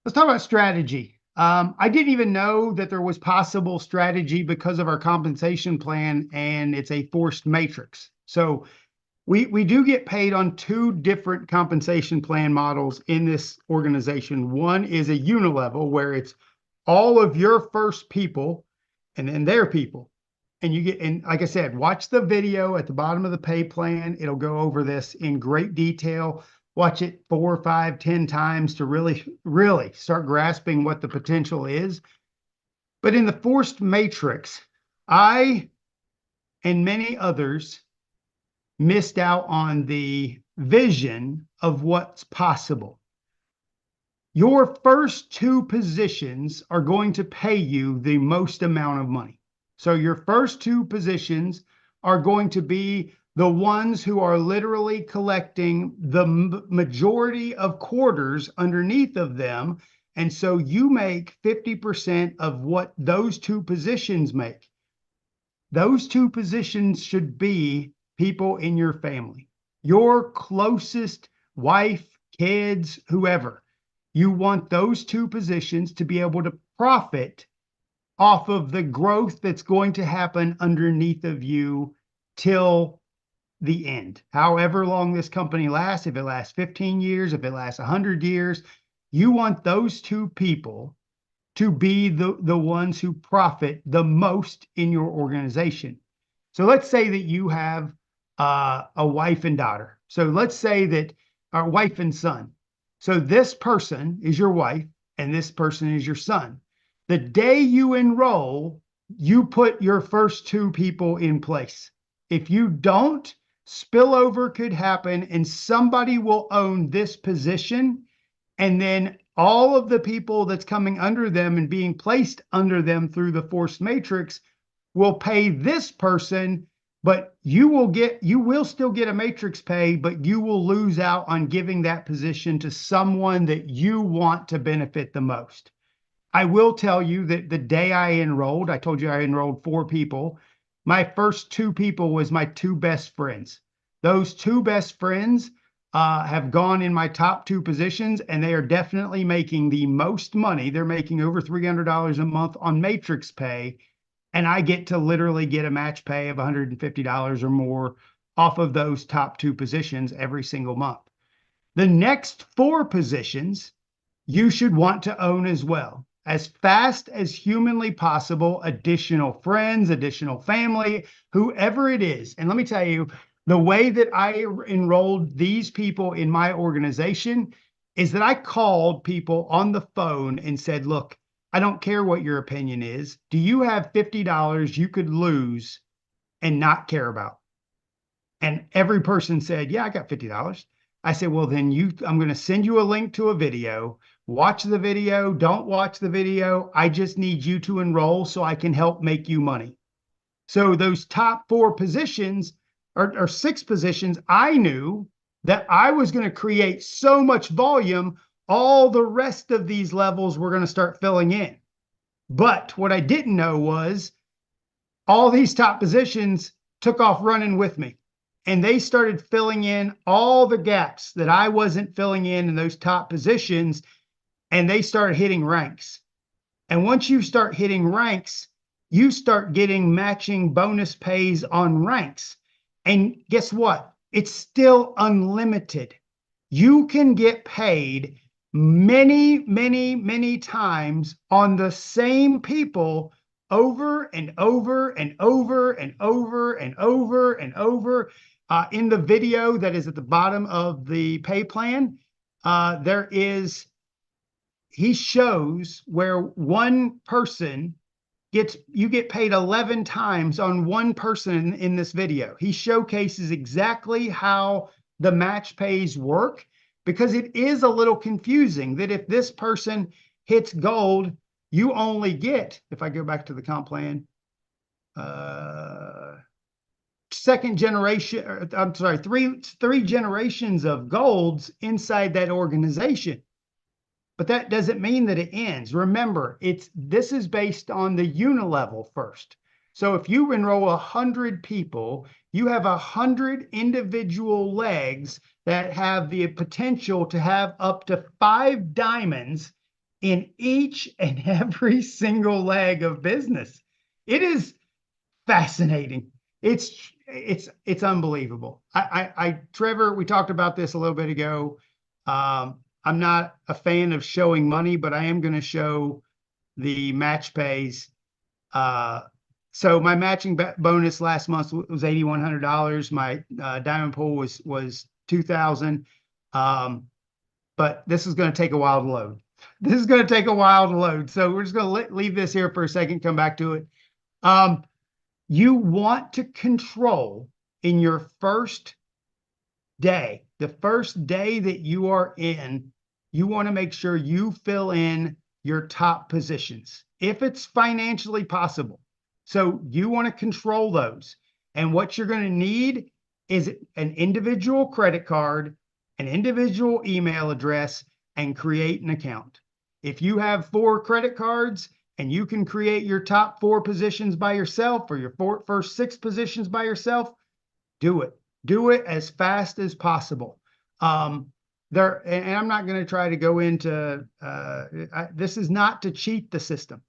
Let's talk about strategy. I didn't even know that there was possible strategy because of our compensation plan, and it's a forced matrix. So we do get paid on two different compensation plan models in this organization. One is a unilevel where it's all of your first people and then their people. And you get, and like I said, watch the video at the bottom of the pay plan. It'll go over this in great detail. Watch it 4, 5, 10 times to really start grasping what the potential is. But in the forced matrix, I and many others missed out on the vision of what's possible. Your first two positions are going to pay you the most amount of money. So your first two positions are going to be the ones who are literally collecting the majority of quarters underneath of them. And so you make 50% of what those two positions make. Those two positions should be people in your family, your closest wife, kids, whoever. You want those two positions to be able to profit off of the growth that's going to happen underneath of you till the end. However long this company lasts, if it lasts 15 years, if it lasts 100 years, you want those two people to be the ones who profit the most in your organization. So let's say that you have a wife and daughter. So let's say that our wife and son. So this person is your wife and this person is your son. The day you enroll, you put your first two people in place. If you don't, spillover could happen and somebody will own this position, and then all of the people that's coming under them and being placed under them through the forced matrix will pay this person, but you will still get a matrix pay, but you will lose out on giving that position to someone that you want to benefit the most. I will tell you that the day I enrolled, I told you I enrolled 4 people. My first 2 people was my 2 best friends. Those 2 best friends have gone in my top 2 positions, and they are definitely making the most money. They're making over $300 a month on matrix pay, and I get to literally get a match pay of $150 or more off of those top 2 positions every single month. The next 4 positions you should want to own as well. As fast as humanly possible, additional friends, additional family, whoever it is. And let me tell you, the way that I enrolled these people in my organization is that I called people on the phone and said, look, I don't care what your opinion is. Do you have $50 you could lose and not care about? And every person said, yeah, I got $50. I said, well, then I'm going to send you a link to a video. Watch the video. Don't watch the video. I just need you to enroll so I can help make you money. So those top 4 positions or 6 positions, I knew that I was going to create so much volume, all the rest of these levels were going to start filling in. But what I didn't know was all these top positions took off running with me. And they started filling in all the gaps that I wasn't filling in those top positions, and they started hitting ranks. And once you start hitting ranks, you start getting matching bonus pays on ranks. And guess what? It's still unlimited. You can get paid many, many, many times on the same people over and over and over and over and over and over. In the video that is at the bottom of the pay plan, he shows where one person you get paid 11 times on one person in this video. He showcases exactly how the match pays work, because it is a little confusing that if this person hits gold, you only get, if I go back to the comp plan, second generation, I'm sorry, three generations of golds inside that organization. But that doesn't mean that it ends. Remember, this is based on the unilevel first. So if you enroll 100 people, you have 100 individual legs that have the potential to have up to 5 diamonds in each and every single leg of business. It is fascinating. It's unbelievable. Trevor, we talked about this a little bit ago. I'm not a fan of showing money, but I am going to show the match pays. So my matching bonus last month was $8,100. My diamond pool was 2,000. But this is going to take a while to load. This is going to take a while to load. So we're just going to leave this here for a second, come back to it. You want to control in your first day, the first day that you are in, you want to make sure you fill in your top positions if it's financially possible. So you want to control those. And what you're going to need is an individual credit card, an individual email address, and create an account. If you have 4 credit cards and you can create your top 4 positions by yourself or your first 6 positions by yourself, do it. Do it as fast as possible. And I'm not going to try to go into this is not to cheat the system.